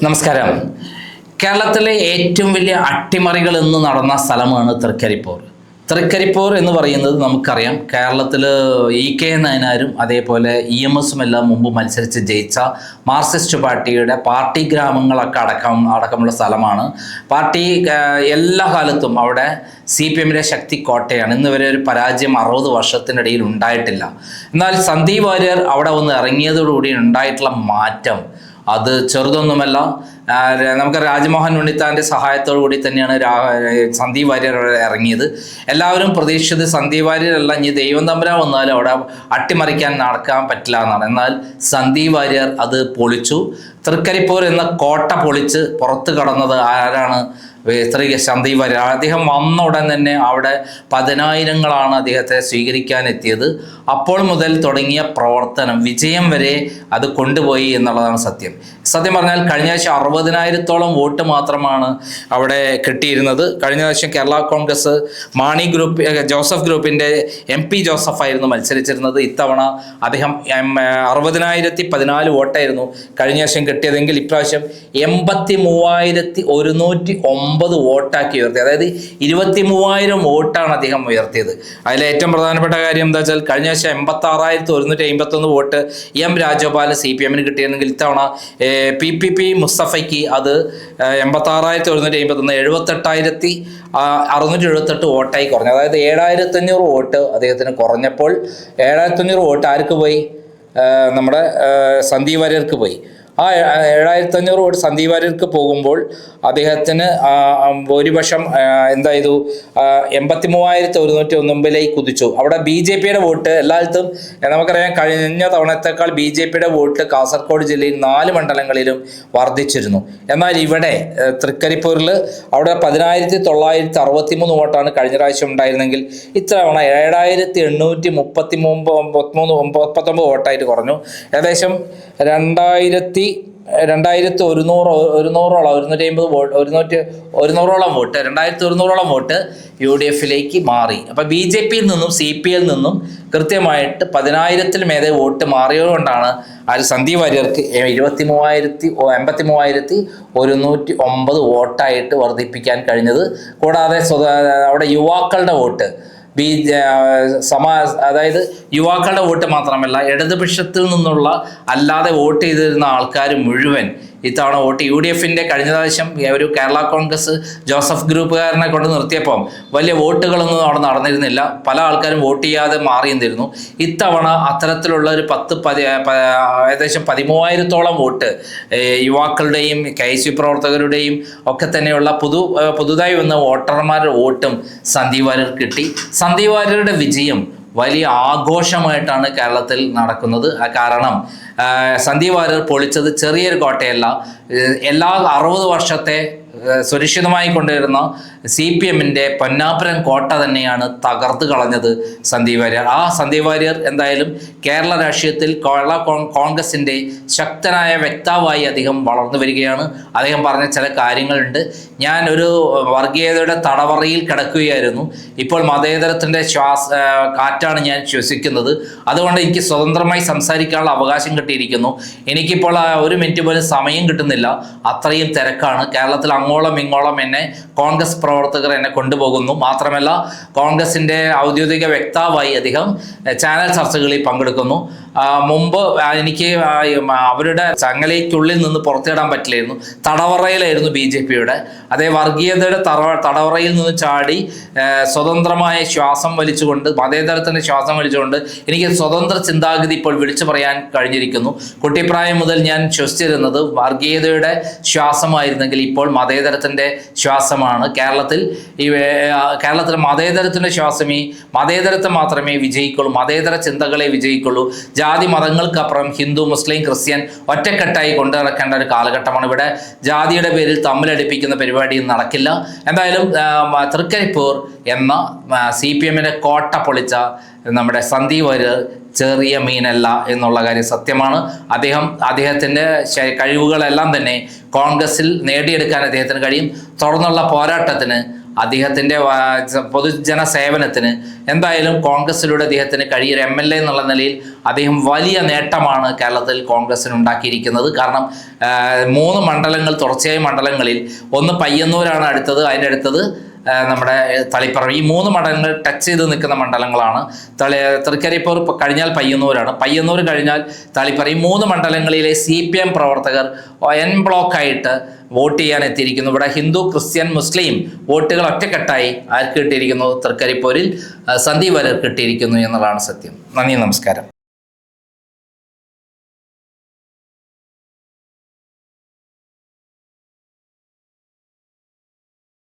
നമസ്കാരം. കേരളത്തിലെ ഏറ്റവും വലിയ അട്ടിമറികൾ എന്ന് നടന്ന സ്ഥലമാണ് തൃക്കരിപ്പൂർ. തൃക്കരിപ്പൂർ എന്ന് പറയുന്നത് നമുക്കറിയാം, കേരളത്തിൽ EK നായനാരും അതേപോലെ EMSും എല്ലാം മുമ്പ് മത്സരിച്ച് ജയിച്ച മാർക്സിസ്റ്റ് പാർട്ടിയുടെ പാർട്ടി ഗ്രാമങ്ങളൊക്കെ അടക്കമുള്ള സ്ഥലമാണ്. പാർട്ടി എല്ലാ കാലത്തും അവിടെ CPMന്റെ ശക്തി കോട്ടയാണ്. ഇന്ന് വരെ ഒരു പരാജയം 60 വർഷത്തിനിടയിൽ ഉണ്ടായിട്ടില്ല. എന്നാൽ സന്ദീപ് വാര്യർ അവിടെ ഒന്ന് ഇറങ്ങിയതോടുകൂടി ഉണ്ടായിട്ടുള്ള മാറ്റം അത് ചെറുതൊന്നുമല്ല. നമുക്ക് രാജ്മോഹൻ ഉണ്ണിത്താൻ്റെ സഹായത്തോടു കൂടി തന്നെയാണ് സന്ദീപ് വാര്യർ ഇറങ്ങിയത്. എല്ലാവരും പ്രതീക്ഷിച്ചത് സന്ദീപ് വാര്യരല്ല, ഇനി ദൈവം തമ്പുരാൻ വന്നാലും അവിടെ അട്ടിമറിക്കാൻ നടക്കാൻ പറ്റില്ല എന്നാണ്. എന്നാൽ സന്ദീപ് വാര്യർ അത് പൊളിച്ചു. തൃക്കരിപ്പൂർ എന്ന കോട്ട പൊളിച്ച് പുറത്ത് കടന്നത് ആരാണ്? സന്ദീപ് വാര്യർ. അദ്ദേഹം വന്ന ഉടൻ തന്നെ അവിടെ 10,000-ങ്ങളാണ് അദ്ദേഹത്തെ സ്വീകരിക്കാൻ എത്തിയത്. അപ്പോൾ മുതൽ തുടങ്ങിയ പ്രവർത്തനം വിജയം വരെ അത് കൊണ്ടുപോയി എന്നുള്ളതാണ് സത്യം. പറഞ്ഞാൽ കഴിഞ്ഞ ആഴ്ച 60,000-ഓളം വോട്ട് മാത്രമാണ് അവിടെ കിട്ടിയിരുന്നത്. കഴിഞ്ഞ പ്രാവശ്യം കേരള കോൺഗ്രസ് മാണി ഗ്രൂപ്പ് ജോസഫ് ഗ്രൂപ്പിൻ്റെ MP ജോസഫ് ആയിരുന്നു മത്സരിച്ചിരുന്നത്. ഇത്തവണ അദ്ദേഹം 60,014 വോട്ടായിരുന്നു കഴിഞ്ഞ പ്രാവശ്യം കിട്ടിയതെങ്കിൽ ഇപ്രാവശ്യം 83,109 വോട്ടാക്കി ഉയർത്തി. അതായത് 23,000 വോട്ടാണ് അദ്ദേഹം ഉയർത്തിയത്. അതിൽ ഏറ്റവും പ്രധാനപ്പെട്ട കാര്യം എന്താ വെച്ചാൽ കഴിഞ്ഞ പ്രാവശ്യം 86,151 വോട്ട് M രാജഗോപാൽ CPMന് കിട്ടിയിരുന്നെങ്കിൽ ഇത്തവണ PPP മുസ്തഫയ്ക്ക് അത് 86,151 78,678 വോട്ടായി കുറഞ്ഞു. അതായത് 7,500 വോട്ട് അദ്ദേഹത്തിന് കുറഞ്ഞപ്പോൾ 7,500 വോട്ട് ആർക്ക് പോയി? നമ്മുടെ സന്ദീപ് വാര്യർക്ക് പോയി. ആ 7,500 വോട്ട് സന്ദീപ് വാര്യർക്ക് പോകുമ്പോൾ അദ്ദേഹത്തിന് ഭൂരിപക്ഷം എന്തായത് 83,109 കുതിച്ചു. അവിടെ BJPയുടെ വോട്ട് എല്ലായിടത്തും നമുക്കറിയാം, കഴിഞ്ഞ തവണത്തേക്കാൾ BJPയുടെ വോട്ട് കാസർഗോഡ് ജില്ലയിൽ 4 മണ്ഡലങ്ങളിലും വർദ്ധിച്ചിരുന്നു. എന്നാൽ ഇവിടെ തൃക്കരിപ്പൂരിൽ അവിടെ 10,963 വോട്ടാണ് കഴിഞ്ഞ പ്രാവശ്യം ഉണ്ടായിരുന്നെങ്കിൽ ഇത്തവണ 7,839 വോട്ടായിട്ട് കുറഞ്ഞു. ഏകദേശം 2,100-250 വോട്ട് 2,100-ഓളം വോട്ട് UDFിലേക്ക് മാറി. അപ്പോൾ BJPയിൽ നിന്നും CPL നിന്നും കൃത്യമായിട്ട് 10,000-ൽ മേലെ വോട്ട് മാറിയതുകൊണ്ടാണ് സന്ദീപ് വാര്യർക്ക് 83,109 വോട്ടായിട്ട് വർദ്ധിപ്പിക്കാൻ കഴിഞ്ഞത്. കൂടാതെ അവിടെ യുവാക്കളുടെ വോട്ട് അതായത് യുവാക്കളുടെ വോട്ട് മാത്രമല്ല, ഇടതുപക്ഷത്തിൽ നിന്നുള്ള അല്ലാതെ വോട്ട് ചെയ്തിരുന്ന ആൾക്കാർ മുഴുവൻ ഇത്തവണ വോട്ട് UDFിൻ്റെ കഴിഞ്ഞ പ്രാവശ്യം ഒരു കേരള കോൺഗ്രസ് ജോസഫ് ഗ്രൂപ്പുകാരനെ കൊണ്ട് നിർത്തിയപ്പം വലിയ വോട്ടുകളൊന്നും അവിടെ നടന്നിരുന്നില്ല. പല ആൾക്കാരും വോട്ട് ചെയ്യാതെ മാറിയിരുന്നിരുന്നു. ഇത്തവണ അത്തരത്തിലുള്ള ഒരു ഏകദേശം 13,000-ഓളം വോട്ട് യുവാക്കളുടെയും KSU പ്രവർത്തകരുടെയും ഒക്കെ തന്നെയുള്ള പുതുതായി വന്ന വോട്ടർമാരുടെ വോട്ടും സന്ദീപ് വാര്യർ കിട്ടി. സന്ദീപ് വാര്യരുടെ വിജയം വലിയ ആഘോഷമായിട്ടാണ് കേരളത്തിൽ നടക്കുന്നത്. കാരണം സന്ദീപ് വാര്യർ പൊളിച്ചത് ചെറിയൊരു കോട്ടയല്ല. എല്ലാ 60 വർഷത്തെ സുരക്ഷിതമായി കൊണ്ടുവരുന്ന CPMന്റെ പൊന്നാപുരം കോട്ട തന്നെയാണ് തകർത്ത് കളഞ്ഞത് സന്ദീപ് വാര്യർ. ആ സന്ദീപ് വാര്യർ എന്തായാലും കേരള രാഷ്ട്രീയത്തിൽ കേരള കോൺഗ്രസിൻ്റെ ശക്തനായ വക്താവായി അദ്ദേഹം വളർന്നു വരികയാണ്. അദ്ദേഹം പറഞ്ഞ ചില കാര്യങ്ങളുണ്ട്. ഞാൻ ഒരു വർഗീയതയുടെ തടവറയിൽ കിടക്കുകയായിരുന്നു, ഇപ്പോൾ മതേതരത്തിൻ്റെ കാറ്റാണ് ഞാൻ ശ്വസിക്കുന്നത്. അതുകൊണ്ട് എനിക്ക് സ്വതന്ത്രമായി സംസാരിക്കാനുള്ള അവകാശം കിട്ടിയിരിക്കുന്നു. എനിക്കിപ്പോൾ 1 മിനിറ്റ് പോലും സമയം കിട്ടുന്നില്ല, അത്രയും തിരക്കാണ്. കേരളത്തിൽ അങ്ങോളം ഇങ്ങോളം എന്നെ കോൺഗ്രസ് പ്രവർത്തകർ എന്നെ കൊണ്ടുപോകുന്നു. മാത്രമല്ല കോൺഗ്രസിൻ്റെ ഔദ്യോഗിക വക്താവായി അദ്ദേഹം ചാനൽ ചർച്ചകളിൽ പങ്കെടുക്കുന്നു. മുമ്പ് എനിക്ക് അവരുടെ ചങ്ങലയ്ക്കുള്ളിൽ നിന്ന് പുറത്തിടാൻ പറ്റില്ലായിരുന്നു, തടവറയിലായിരുന്നു BJPയുടെ. അതേ വർഗീയതയുടെ തടവറയിൽ നിന്ന് ചാടി സ്വതന്ത്രമായ ശ്വാസം വലിച്ചുകൊണ്ട്, മതേതരത്തിൻ്റെ ശ്വാസം വലിച്ചുകൊണ്ട് എനിക്ക് സ്വതന്ത്ര ചിന്താഗതി ഇപ്പോൾ വിളിച്ചു പറയാൻ കഴിഞ്ഞിരിക്കുന്നു. കുട്ടിപ്രായം മുതൽ ഞാൻ ശ്വസിച്ചിരുന്നത് വർഗീയതയുടെ ശ്വാസമായിരുന്നെങ്കിൽ ഇപ്പോൾ മതേതരത്തിൻ്റെ ശ്വാസമാണ്. കേരളത്തിൽ മതേതരത്തിൻ്റെ മതേതരത്തെ മാത്രമേ വിജയിക്കുള്ളൂ, മതേതര ചിന്തകളെ വിജയിക്കുള്ളൂ. ജാതി മതങ്ങൾക്കപ്പുറം ഹിന്ദു മുസ്ലിം ക്രിസ്ത്യൻ ഒറ്റക്കെട്ടായി കൊണ്ടു നടക്കേണ്ട ഒരു കാലഘട്ടമാണ്. ഇവിടെ ജാതിയുടെ പേരിൽ തമ്മിലടിപ്പിക്കുന്ന പരിപാടി നടക്കില്ല. എന്തായാലും തൃക്കരിപ്പൂർ എന്ന CPMന്റെ കോട്ട പൊളിച്ച നമ്മുടെ സന്ദീപ് വാര്യർ ചെറിയ മീനല്ല എന്നുള്ള കാര്യം സത്യമാണ്. അദ്ദേഹത്തിൻ്റെ കഴിവുകളെല്ലാം തന്നെ കോൺഗ്രസിൽ നേടിയെടുക്കാൻ അദ്ദേഹത്തിന് കഴിയും. തുടർന്നുള്ള പോരാട്ടത്തിന് അദ്ദേഹത്തിൻ്റെ പൊതുജന സേവനത്തിന് എന്തായാലും കോൺഗ്രസിലൂടെ അദ്ദേഹത്തിന് കഴിയൊരു MLA എന്നുള്ള നിലയിൽ അദ്ദേഹം വലിയ നേട്ടമാണ് കേരളത്തിൽ കോൺഗ്രസിന് ഉണ്ടാക്കിയിരിക്കുന്നത്. കാരണം 3 മണ്ഡലങ്ങൾ, തുടർച്ചയായ മണ്ഡലങ്ങളിൽ, ഒന്ന് പയ്യന്നൂരാണ് അടുത്തത്, അതിൻ്റെ അടുത്തത് നമ്മുടെ തളിപ്പറമ്പ്. ഈ 3 മണ്ഡലങ്ങൾ ടച്ച് ചെയ്ത് നിൽക്കുന്ന മണ്ഡലങ്ങളാണ്. തൃക്കരിപ്പൂർ കഴിഞ്ഞാൽ പയ്യന്നൂരാണ്, പയ്യന്നൂർ കഴിഞ്ഞാൽ തളിപ്പറമ്പ്. ഈ 3 മണ്ഡലങ്ങളിലെ CPM പ്രവർത്തകർ എൻ ബ്ലോക്കായിട്ട് വോട്ട് ചെയ്യാൻ എത്തിയിരിക്കുന്നു. ഇവിടെ ഹിന്ദു, ക്രിസ്ത്യൻ, മുസ്ലിം വോട്ടുകൾ ഒറ്റക്കെട്ടായി ആർക്ക് കിട്ടിയിരിക്കുന്നു? തൃക്കരിപ്പൂരിൽ സന്ദീപ് വാര്യർക്ക് കിട്ടിയിരിക്കുന്നു എന്നുള്ളതാണ് സത്യം. നന്ദി, നമസ്കാരം.